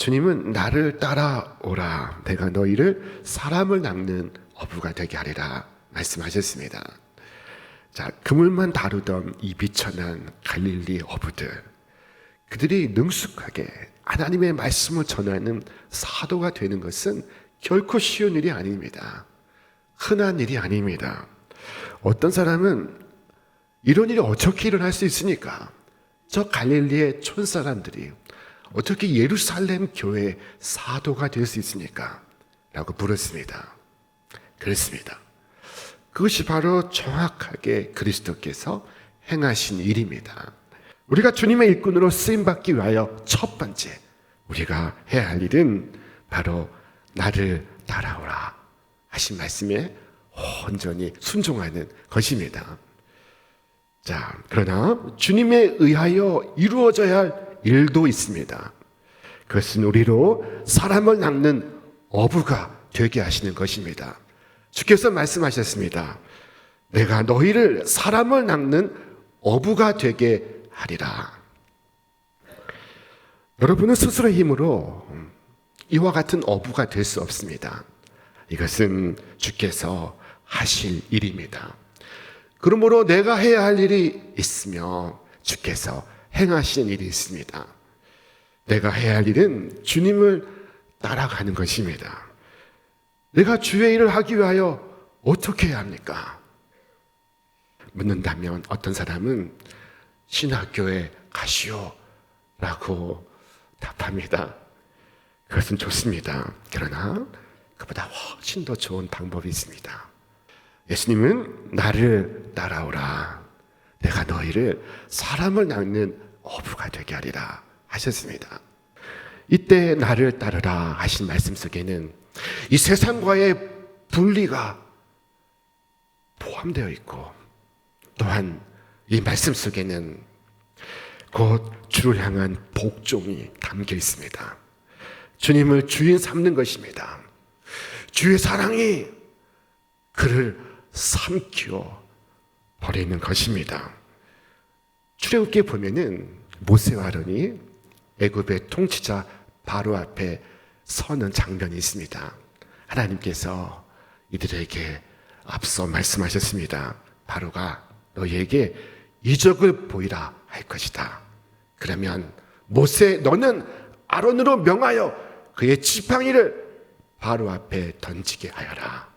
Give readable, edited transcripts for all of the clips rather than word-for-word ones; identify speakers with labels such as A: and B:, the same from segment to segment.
A: 주님은 나를 따라오라. 내가 너희를 사람을 낚는 어부가 되게 하리라 말씀하셨습니다. 자, 그물만 다루던 이 비천한 갈릴리 어부들, 그들이 능숙하게 하나님의 말씀을 전하는 사도가 되는 것은 결코 쉬운 일이 아닙니다. 흔한 일이 아닙니다. 어떤 사람은 이런 일이 어떻게 일어날 수 있습니까? 저 갈릴리의 촌사람들이 어떻게 예루살렘 교회 사도가 될 수 있습니까? 라고 물었습니다. 그렇습니다. 그것이 바로 정확하게 그리스도께서 행하신 일입니다. 우리가 주님의 일꾼으로 쓰임받기 위하여 첫 번째 우리가 해야 할 일은 바로 나를 따라오라 하신 말씀에 온전히 순종하는 것입니다. 자, 그러나 주님에 의하여 이루어져야 할 일도 있습니다. 그것은 우리로 사람을 낚는 어부가 되게 하시는 것입니다. 주께서 말씀하셨습니다. 내가 너희를 사람을 낚는 어부가 되게 하리라. 여러분은 스스로의 힘으로 이와 같은 어부가 될 수 없습니다. 이것은 주께서 하실 일입니다. 그러므로 내가 해야 할 일이 있으며 주께서 행하시는 일이 있습니다. 내가 해야 할 일은 주님을 따라가는 것입니다. 내가 주의 일을 하기 위하여 어떻게 해야 합니까? 묻는다면 어떤 사람은 신학교에 가시오 라고 답합니다. 그것은 좋습니다. 그러나 그보다 훨씬 더 좋은 방법이 있습니다. 예수님은 나를 따라오라. 내가 너희를 사람을 낚는 어부가 되게 하리라 하셨습니다. 이때 나를 따르라 하신 말씀 속에는 이 세상과의 분리가 포함되어 있고, 또한 이 말씀 속에는 곧 주를 향한 복종이 담겨 있습니다. 주님을 주인 삼는 것입니다. 주의 사랑이 그를 삼켜 버리는 것입니다. 출애굽기에 보면은 모세와 아론이 애굽의 통치자 바로 앞에 서는 장면이 있습니다. 하나님께서 이들에게 앞서 말씀하셨습니다. 바로가 너희에게 이적을 보이라 할 것이다. 그러면 모세 너는 아론으로 명하여 그의 지팡이를 바로 앞에 던지게 하여라.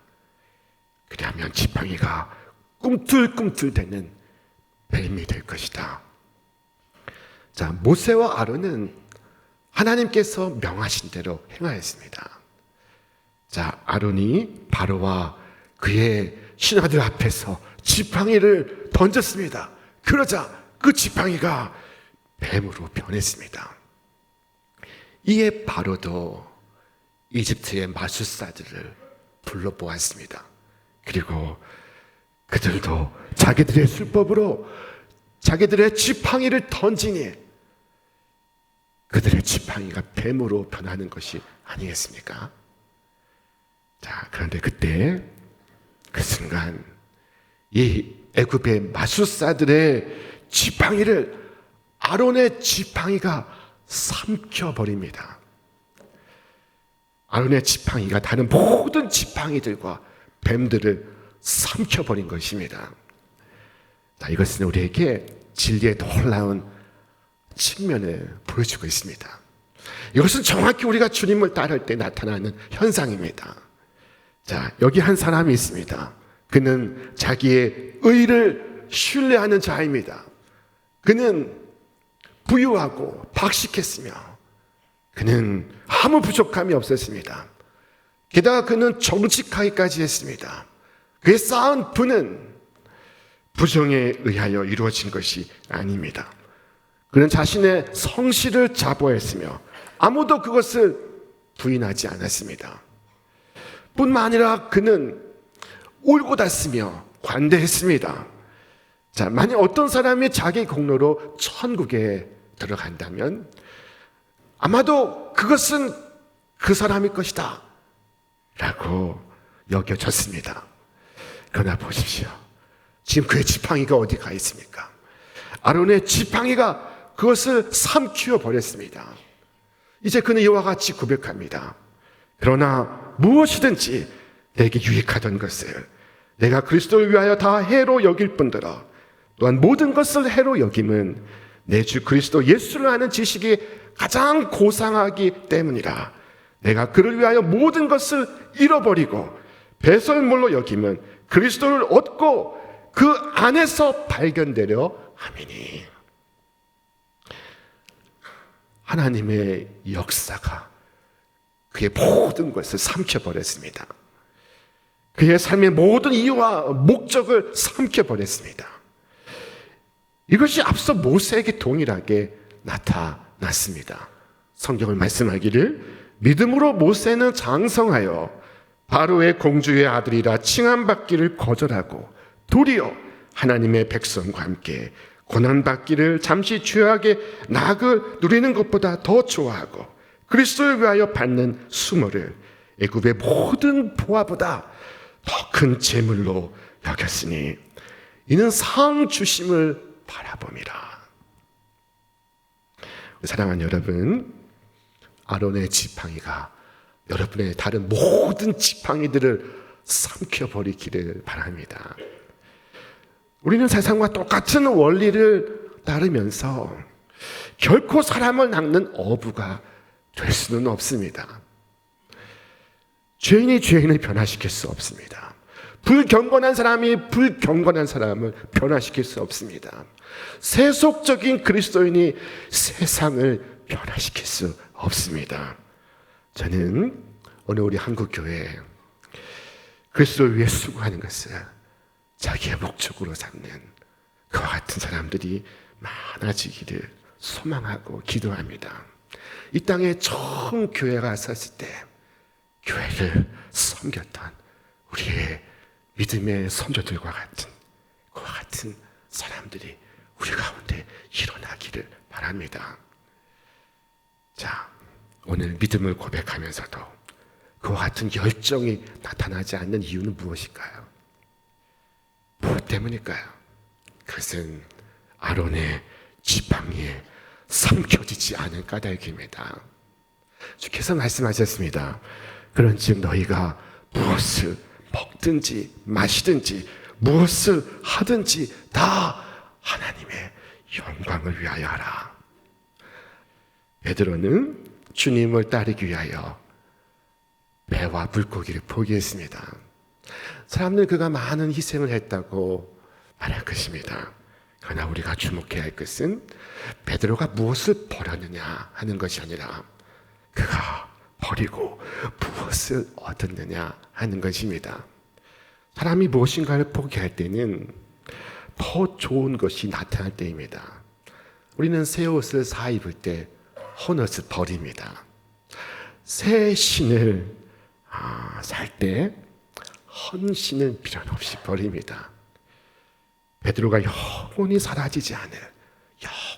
A: 그리하면 지팡이가 꿈틀꿈틀대는 뱀이 될 것이다. 자, 모세와 아론은 하나님께서 명하신 대로 행하였습니다. 자, 아론이 바로와 그의 신하들 앞에서 지팡이를 던졌습니다. 그러자 그 지팡이가 뱀으로 변했습니다. 이에 바로도 이집트의 마술사들을 불러보았습니다. 그리고 그들도 자기들의 술법으로 자기들의 지팡이를 던지니 그들의 지팡이가 뱀으로 변하는 것이 아니겠습니까? 자, 그런데 그때 그 순간 이 애굽의 마술사들의 지팡이를 아론의 지팡이가 삼켜버립니다. 아론의 지팡이가 다른 모든 지팡이들과 뱀들을 삼켜버린 것입니다. 자, 이것은 우리에게 진리의 놀라운 측면을 보여주고 있습니다. 이것은 정확히 우리가 주님을 따를 때 나타나는 현상입니다. 자, 여기 한 사람이 있습니다. 그는 자기의 의를 신뢰하는 자입니다. 그는 부유하고 박식했으며 그는 아무 부족함이 없었습니다. 게다가 그는 정직하기까지 했습니다. 그의 쌓은 부는 부정에 의하여 이루어진 것이 아닙니다. 그는 자신의 성실을 자부했으며 아무도 그것을 부인하지 않았습니다. 뿐만 아니라 그는 울고 დას으며 관대했습니다. 자, 만약 어떤 사람이 자기 공로로 천국에 들어간다면 아마도 그것은 그 사람의 것이다 라고 여겨졌습니다. 그러나 보십시오. 지금 그의 지팡이가 어디 가 있습니까? 아론의 지팡이가 그것을 삼키어 버렸습니다. 이제 그는 이와 같이 고백합니다. 그러나 무엇이든지 내게 유익하던 것을 내가 그리스도를 위하여 다 해로 여길 뿐더러 또한 모든 것을 해로 여김은 내 주 그리스도 예수를 아는 지식이 가장 고상하기 때문이라. 내가 그를 위하여 모든 것을 잃어버리고 배설물로 여김은 그리스도를 얻고 그 안에서 발견되려 함이니. 하나님의 역사가 그의 모든 것을 삼켜버렸습니다. 그의 삶의 모든 이유와 목적을 삼켜버렸습니다. 이것이 앞서 모세에게 동일하게 나타났습니다. 성경을 말씀하기를 믿음으로 모세는 장성하여 바로의 공주의 아들이라 칭함받기를 거절하고 도리어 하나님의 백성과 함께 고난받기를 잠시 죄악의 낙을 누리는 것보다 더 좋아하고 그리스도를 위하여 받는 수모를 애굽의 모든 보화보다 더 큰 재물로 여겼으니 이는 상 주심을 바라봄이라. 사랑하는 여러분, 아론의 지팡이가 여러분의 다른 모든 지팡이들을 삼켜버리기를 바랍니다. 우리는 세상과 똑같은 원리를 따르면서 결코 사람을 낚는 어부가 될 수는 없습니다. 죄인이 죄인을 변화시킬 수 없습니다. 불경건한 사람이 불경건한 사람을 변화시킬 수 없습니다. 세속적인 그리스도인이 세상을 변화시킬 수 없습니다. 저는 오늘 우리 한국교회 그리스도를 위해 수고하는 것을 자기의 목적으로 삼는 그와 같은 사람들이 많아지기를 소망하고 기도합니다. 이 땅에 처음 교회가 섰을 때 교회를 섬겼던 우리의 믿음의 선조들과 같은 그와 같은 사람들이 우리 가운데 일어나기를 바랍니다. 자, 오늘 믿음을 고백하면서도 그와 같은 열정이 나타나지 않는 이유는 무엇일까요? 무엇 때문일까요? 그것은 아론의 지팡이에 삼켜지지 않은 까닭입니다. 주께서 말씀하셨습니다. 그런즉 너희가 무엇을 먹든지 마시든지 무엇을 하든지 다 하나님의 영광을 위하여 하라. 베드로는 주님을 따르기 위하여 배와 물고기를 포기했습니다. 사람들은 그가 많은 희생을 했다고 말할 것입니다. 그러나 우리가 주목해야 할 것은 베드로가 무엇을 버렸느냐 하는 것이 아니라 그가 버리고 무엇을 얻었느냐 하는 것입니다. 사람이 무엇인가를 포기할 때는 더 좋은 것이 나타날 때입니다. 우리는 새 옷을 사 입을 때 헌옷을 버립니다. 새 신을 살 때 헌신은 필요 없이 버립니다. 베드로가 영원히 사라지지 않을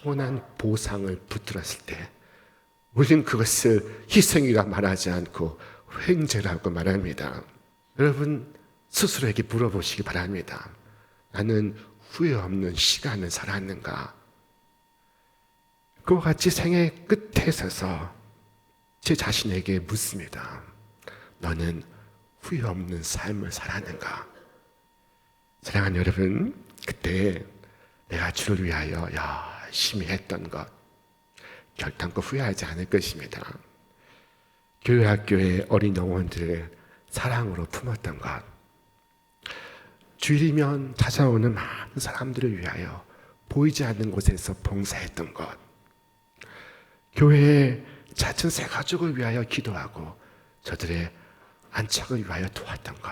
A: 영원한 보상을 붙들었을 때 우리는 그것을 희생이라 말하지 않고 횡재라고 말합니다. 여러분 스스로에게 물어보시기 바랍니다. 나는 후회 없는 시간을 살았는가? 그와 같이 생의 끝에 서서 제 자신에게 묻습니다. 너는 후회 없는 삶을 살았는가? 사랑하는 여러분, 그때 내가 주를 위하여 열심히 했던 것 결단코 후회하지 않을 것입니다. 교회 학교의 어린 영혼들을 사랑으로 품었던 것, 주일이면 찾아오는 많은 사람들을 위하여 보이지 않는 곳에서 봉사했던 것, 교회의 잦은 새 가족을 위하여 기도하고 저들의 안착을 위하여 도왔던 것,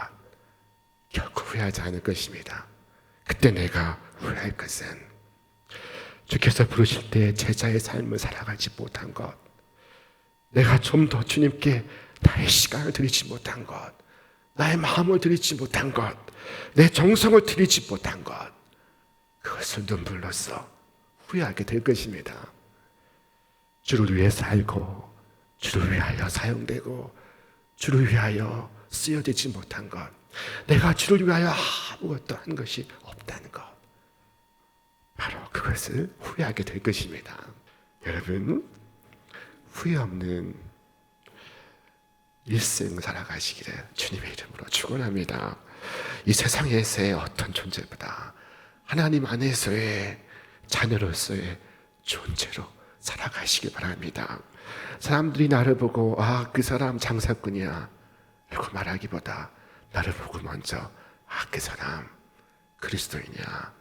A: 결코 후회하지 않을 것입니다. 그때 내가 후회할 것은 주께서 부르실 때 제자의 삶을 살아가지 못한 것, 내가 좀 더 주님께 나의 시간을 드리지 못한 것, 나의 마음을 드리지 못한 것, 내 정성을 드리지 못한 것, 그것을 눈물로써 후회하게 될 것입니다. 주를 위해 살고 주를 위하여 사용되고 주를 위하여 쓰여지지 못한 것, 내가 주를 위하여 아무것도 한 것이 없다는 것, 바로 그것을 후회하게 될 것입니다. 여러분, 후회 없는 일생 살아가시기를 주님의 이름으로 축원합니다. 이 세상에서의 어떤 존재보다 하나님 안에서의 자녀로서의 존재로 살아가시기 바랍니다. 사람들이 나를 보고 그 사람 장사꾼이야 라고 말하기보다 나를 보고 먼저 그 사람 그리스도이냐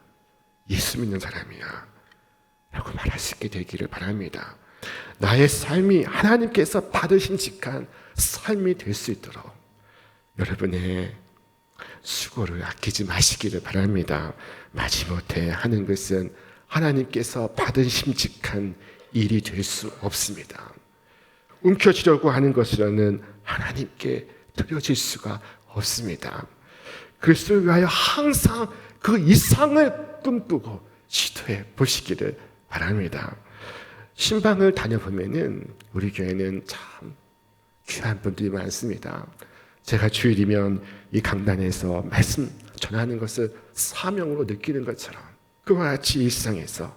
A: 예수 믿는 사람이야 라고 말할 수 있게 되기를 바랍니다. 나의 삶이 하나님께서 받으심직한 삶이 될 수 있도록 여러분의 수고를 아끼지 마시기를 바랍니다. 마지못해 하는 것은 하나님께서 받으심직한 일이 될 수 없습니다. 움켜쥐려고 하는 것으로는 하나님께 드려질 수가 없습니다. 그리스도를 위하여 항상 그 이상을 꿈꾸고 시도해 보시기를 바랍니다. 신방을 다녀보면은 우리 교회는 참 귀한 분들이 많습니다. 제가 주일이면 이 강단에서 말씀 전하는 것을 사명으로 느끼는 것처럼 그와 같이 일상에서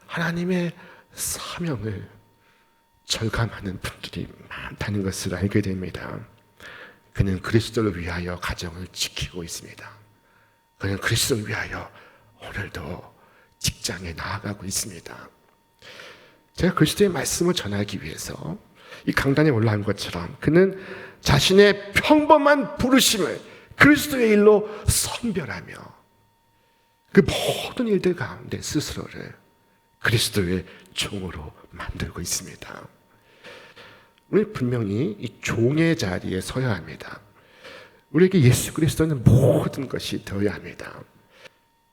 A: 하나님의 사명을 절감하는 분들이 많다는 것을 알게 됩니다. 그는 그리스도를 위하여 가정을 지키고 있습니다. 그는 그리스도를 위하여 오늘도 직장에 나아가고 있습니다. 제가 그리스도의 말씀을 전하기 위해서 이 강단에 올라간 것처럼 그는 자신의 평범한 부르심을 그리스도의 일로 선별하며 그 모든 일들 가운데 스스로를 그리스도의 종으로 만들고 있습니다. 우리 분명히 이 종의 자리에 서야 합니다. 우리에게 예수 그리스도는 모든 것이 되어야 합니다.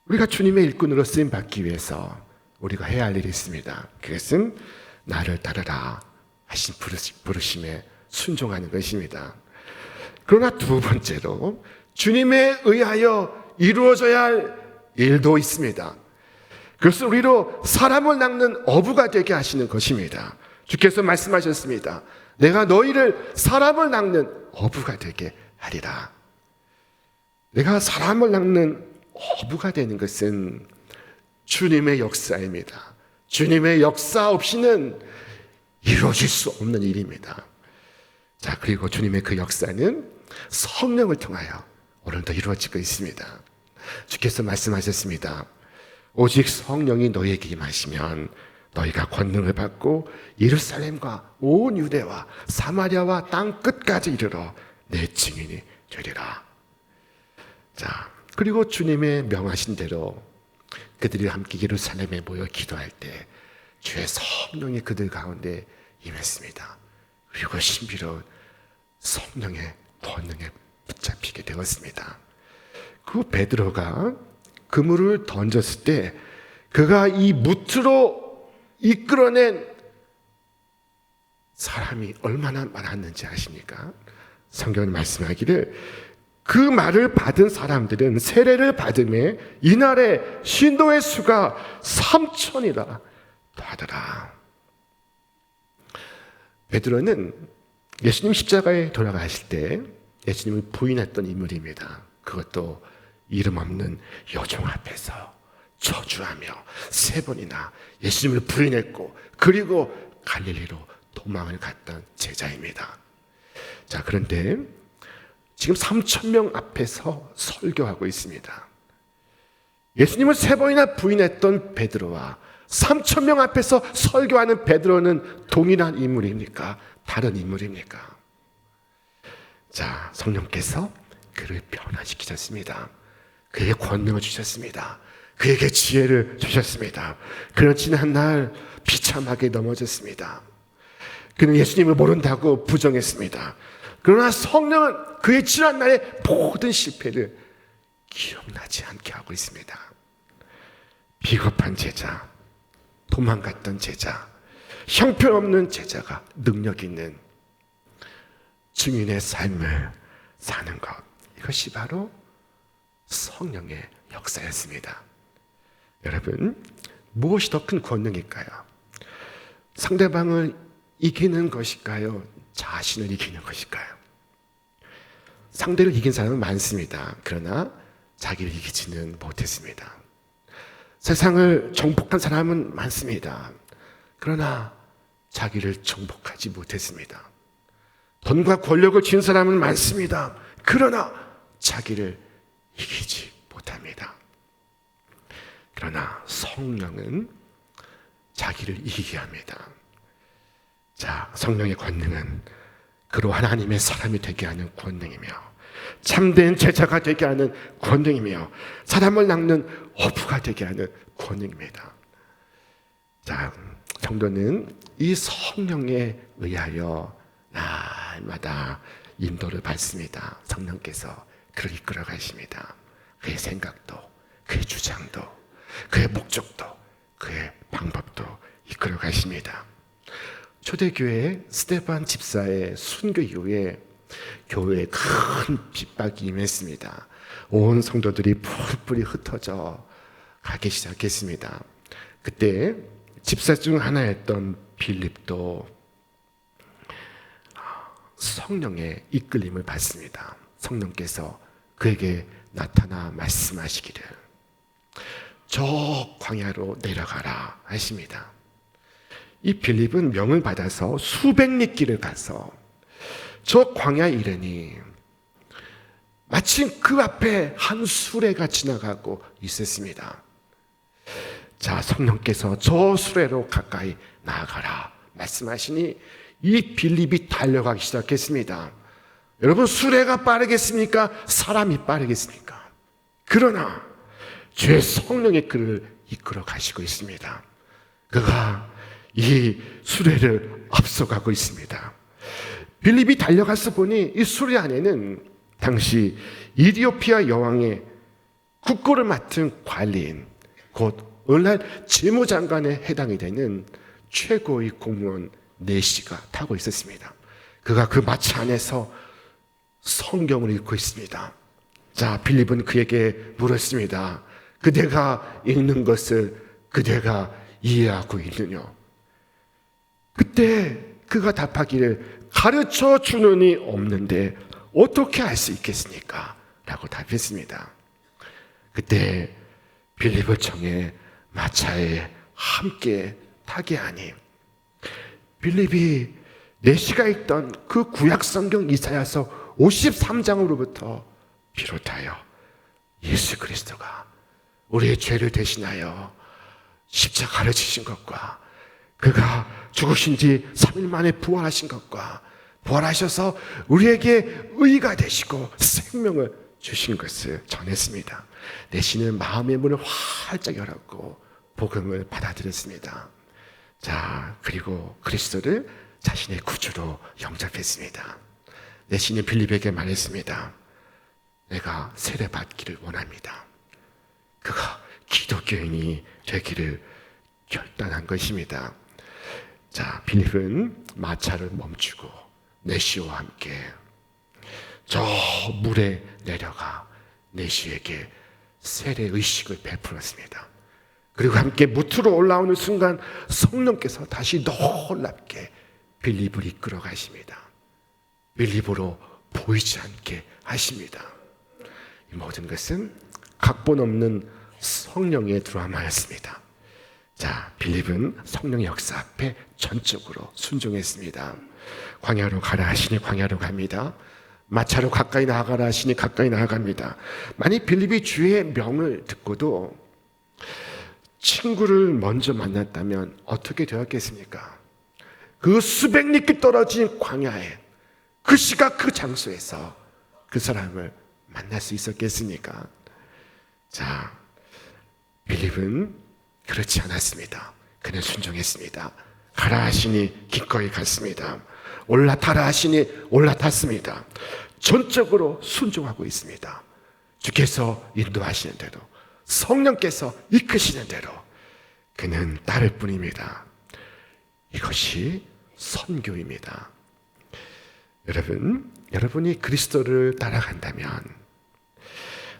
A: 우리가 주님의 일꾼으로 쓰임 받기 위해서 우리가 해야 할 일이 있습니다. 그것은 나를 따르라 하신 부르심에 순종하는 것입니다. 그러나 두 번째로 주님에 의하여 이루어져야 할 일도 있습니다. 그것은 우리로 사람을 낚는 어부가 되게 하시는 것입니다. 주께서 말씀하셨습니다. 내가 너희를 사람을 낚는 어부가 되게 하리라. 내가 사람을 낚는 어부가 되는 것은 주님의 역사입니다. 주님의 역사 없이는 이루어질 수 없는 일입니다. 자, 그리고 주님의 그 역사는 성령을 통하여 오늘도 이루어지고 있습니다. 주께서 말씀하셨습니다. 오직 성령이 너희에게 임하시면 너희가 권능을 받고 예루살렘과 온 유대와 사마리아와 땅 끝까지 이르러 내 증인이 되리라. 자, 그리고 주님의 명하신 대로 그들이 함께 예루살렘에 모여 기도할 때 주의 성령이 그들 가운데 임했습니다. 그리고 신비로운 성령의 권능에 붙잡히게 되었습니다. 그 베드로가 그물을 던졌을 때 그가 이 무트로 이끌어낸 사람이 얼마나 많았는지 아십니까? 성경은 말씀하기를 그 말을 받은 사람들은 세례를 받음에 이날에 신도의 수가 3,000이라 하더라. 베드로는 예수님 십자가에 돌아가실 때 예수님을 부인했던 인물입니다. 그것도 이름 없는 여종 앞에서 저주하며 3번이나 예수님을 부인했고 그리고 갈릴리로 도망을 갔던 제자입니다. 자, 그런데 지금 3,000명 앞에서 설교하고 있습니다. 예수님을 3번이나 부인했던 베드로와 3,000명 앞에서 설교하는 베드로는 동일한 인물입니까? 다른 인물입니까? 자, 성령께서 그를 변화시키셨습니다. 그에게 권능을 주셨습니다. 그에게 지혜를 주셨습니다. 그는 지난 날 비참하게 넘어졌습니다. 그는 예수님을 모른다고 부정했습니다. 그러나 성령은 그의 지난 날의 모든 실패를 기억나지 않게 하고 있습니다. 비겁한 제자, 도망갔던 제자, 형편없는 제자가 능력 있는 증인의 삶을 사는 것, 이것이 바로 성령의 역사였습니다. 여러분, 무엇이 더 큰 권능일까요? 상대방을 이기는 것일까요? 자신을 이기는 것일까요? 상대를 이긴 사람은 많습니다. 그러나 자기를 이기지는 못했습니다. 세상을 정복한 사람은 많습니다. 그러나 자기를 정복하지 못했습니다. 돈과 권력을 쥔 사람은 많습니다. 그러나 자기를 이기지 못합니다. 그러나 성령은 자기를 이기게 합니다. 자, 성령의 권능은 그로 하나님의 사람이 되게 하는 권능이며 참된 제자가 되게 하는 권능이며 사람을 낚는 어부가 되게 하는 권능입니다. 자, 성도는 이 성령에 의하여 날마다 인도를 받습니다. 성령께서 그를 이끌어 가십니다. 그의 생각도, 그의 주장도, 그의 목적도, 그의 방법도 이끌어 가십니다. 초대교회 스데반 집사의 순교 이후에 교회에 큰 핍박이 임했습니다. 온 성도들이 뿔뿔이 흩어져 가기 시작했습니다. 그때 집사 중 하나였던 빌립도 성령의 이끌림을 받습니다. 성령께서 그에게 나타나 말씀하시기를 저 광야로 내려가라 하십니다. 이 빌립은 명을 받아서 수백 리 길을 가서 저 광야에 이르니 마침 그 앞에 한 수레가 지나가고 있었습니다. 자, 성령께서 저 수레로 가까이 나아가라 말씀하시니 이 빌립이 달려가기 시작했습니다. 여러분, 수레가 빠르겠습니까? 사람이 빠르겠습니까? 그러나 주의 성령의 그를 이끌어 가시고 있습니다. 그가 이 수레를 앞서가고 있습니다. 빌립이 달려가서 보니 이 수레 안에는 당시 이디오피아 여왕의 국고를 맡은 관리인, 곧 오늘날 재무장관에 해당이 되는 최고의 공무원 네시가 타고 있었습니다. 그가 그 마차 안에서 성경을 읽고 있습니다. 자, 빌립은 그에게 물었습니다. 그대가 읽는 것을 그대가 이해하고 있느냐? 그때 그가 답하기를 가르쳐 주는 이 없는데 어떻게 알 수 있겠습니까? 라고 답했습니다. 그때 빌립을 청해 마차에 함께 타게 하니 빌립이 네시가 있던 그 구약성경 이사야서 53장으로부터 비롯하여 예수 그리스도가 우리의 죄를 대신하여 십자가를 지신 것과 그가 죽으신 지 3일 만에 부활하신 것과 부활하셔서 우리에게 의가 되시고 생명을 주신 것을 전했습니다. 내시는 마음의 문을 활짝 열었고 복음을 받아들였습니다. 자, 그리고 그리스도를 자신의 구주로 영접했습니다. 내시는 빌립에게 말했습니다. 내가 세례받기를 원합니다. 그가 기독교인이 되기를 결단한 것입니다. 자, 빌립은 마차를 멈추고 내시와 함께 저 물에 내려가 내시에게 세례 의식을 베풀었습니다. 그리고 함께 무트로 올라오는 순간 성령께서 다시 놀랍게 빌립을 이끌어 가십니다. 빌립으로 보이지 않게 하십니다. 이 모든 것은 각본 없는 성령의 드라마였습니다. 자, 빌립은 성령의 역사 앞에 전적으로 순종했습니다. 광야로 가라 하시니 광야로 갑니다. 마차로 가까이 나아가라 하시니 가까이 나아갑니다. 만약 빌립이 주의 명을 듣고도 친구를 먼저 만났다면 어떻게 되었겠습니까? 그 수백 리길 떨어진 광야에 그 시각 그 장소에서 그 사람을 만날 수 있었겠습니까? 자, 빌립은 그렇지 않았습니다. 그는 순종했습니다. 가라 하시니 기꺼이 갔습니다. 올라타라 하시니 올라탔습니다. 전적으로 순종하고 있습니다. 주께서 인도하시는 대로, 성령께서 이끄시는 대로 그는 따를 뿐입니다. 이것이 선교입니다. 여러분이 그리스도를 따라간다면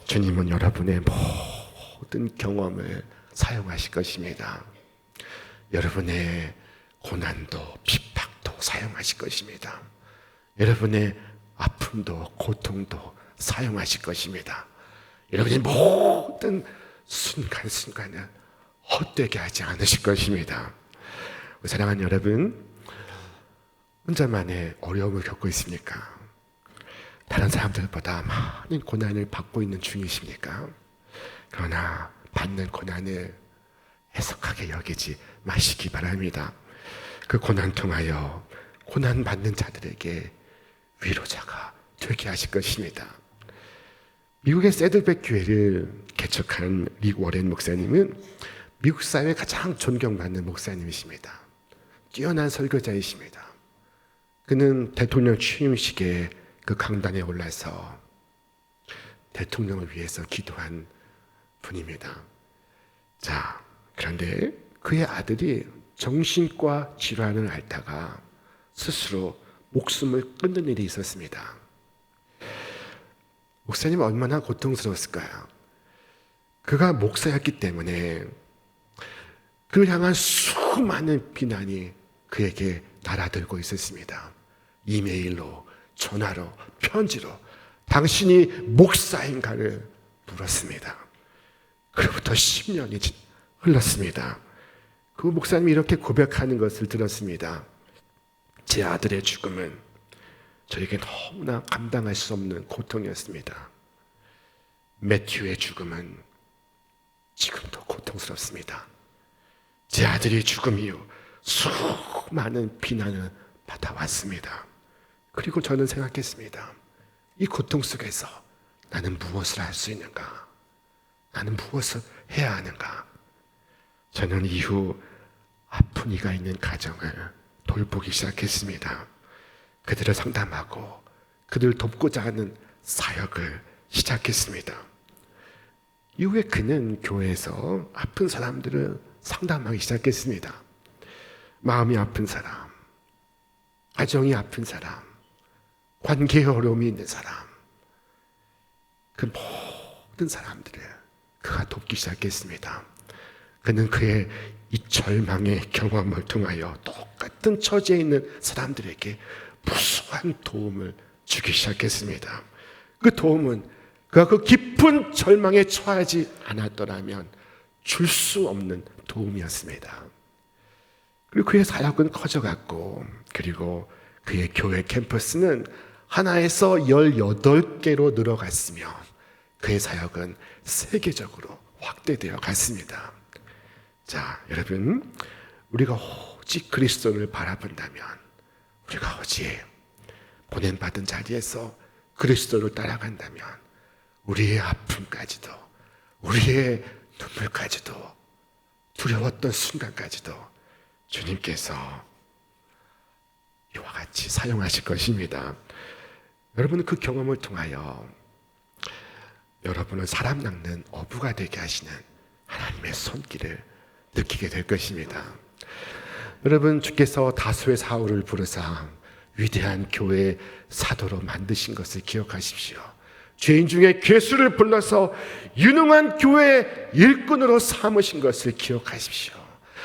A: 주님은 여러분의 모든 경험을 사용하실 것입니다. 여러분의 고난도 핍박도 사용하실 것입니다. 여러분의 아픔도 고통도 사용하실 것입니다. 여러분의 모든 순간순간을 헛되게 하지 않으실 것입니다. 사랑하는 여러분, 혼자만의 어려움을 겪고 있습니까? 다른 사람들보다 많은 고난을 받고 있는 중이십니까? 그러나 받는 고난을 해석하게 여기지 마시기 바랍니다. 그 고난 통하여 고난 받는 자들에게 위로자가 되게 하실 것입니다. 미국의 새들백 교회를 개척한 릭 워렌 목사님은 미국 사회에 가장 존경받는 목사님이십니다. 뛰어난 설교자이십니다. 그는 대통령 취임식에 그 강단에 올라서 대통령을 위해서 기도한 분입니다. 자, 그런데 그의 아들이 정신과 질환을 앓다가 스스로 목숨을 끊는 일이 있었습니다. 목사님은 얼마나 고통스러웠을까요? 그가 목사였기 때문에 그를 향한 수많은 비난이 그에게 날아들고 있었습니다. 이메일로, 전화로, 편지로 당신이 목사인가를 물었습니다. 그로부터 10년이 흘렀습니다. 그 목사님이 이렇게 고백하는 것을 들었습니다. 제 아들의 죽음은 저에게 너무나 감당할 수 없는 고통이었습니다. 매튜의 죽음은 지금도 고통스럽습니다. 제 아들의 죽음 이후 수많은 비난을 받아왔습니다. 그리고 저는 생각했습니다. 이 고통 속에서 나는 무엇을 할 수 있는가? 나는 무엇을 해야 하는가? 저는 이후 아픈 이가 있는 가정을 돌보기 시작했습니다. 그들을 상담하고 그들을 돕고자 하는 사역을 시작했습니다. 이후에 그는 교회에서 아픈 사람들을 상담하기 시작했습니다. 마음이 아픈 사람, 가정이 아픈 사람, 관계에 어려움이 있는 사람, 그 모든 사람들을 그가 돕기 시작했습니다. 그는 그의 이 절망의 경험을 통하여 똑같은 처지에 있는 사람들에게 무수한 도움을 주기 시작했습니다. 그 도움은 그가 그 깊은 절망에 처하지 않았더라면 줄 수 없는 도움이었습니다. 그리고 그의 사역은 커져갔고, 그리고 그의 교회 캠퍼스는 하나에서 18개로 늘어갔으며 그의 사역은 세계적으로 확대되어 갔습니다. 자, 여러분, 우리가 오직 그리스도를 바라본다면, 우리가 오직 보냄받은 자리에서 그리스도를 따라간다면 우리의 아픔까지도, 우리의 눈물까지도, 두려웠던 순간까지도 주님께서 이와 같이 사용하실 것입니다. 여러분은 그 경험을 통하여 여러분은 사람 낚는 어부가 되게 하시는 하나님의 손길을 느끼게 될 것입니다. 여러분, 주께서 다소의 사울을 부르사 위대한 교회의 사도로 만드신 것을 기억하십시오. 죄인 중에 괴수를 불러서 유능한 교회의 일꾼으로 삼으신 것을 기억하십시오.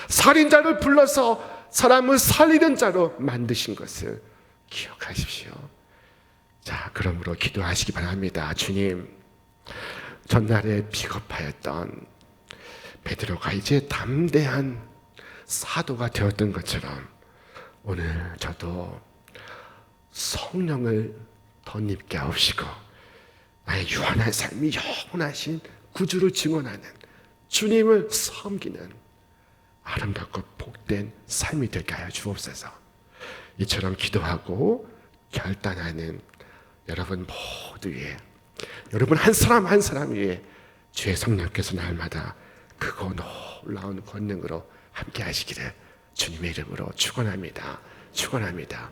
A: 살인자를 불러서 사람을 살리는 자로 만드신 것을 기억하십시오. 자, 그러므로 기도하시기 바랍니다. 주님, 전날에 비겁하였던 베드로가 이제 담대한 사도가 되었던 것처럼 오늘 저도 성령을 덧입게 하옵시고 나의 유한한 삶이 영원하신 구주를 증언하는 주님을 섬기는 아름답고 복된 삶이 되게 하여 주옵소서. 이처럼 기도하고 결단하는 여러분 모두 위에, 여러분 한 사람 한 사람 위에 주의 성령께서 날마다 크고 놀라운 권능으로 함께 하시기를 주님의 이름으로 축원합니다. 축원합니다.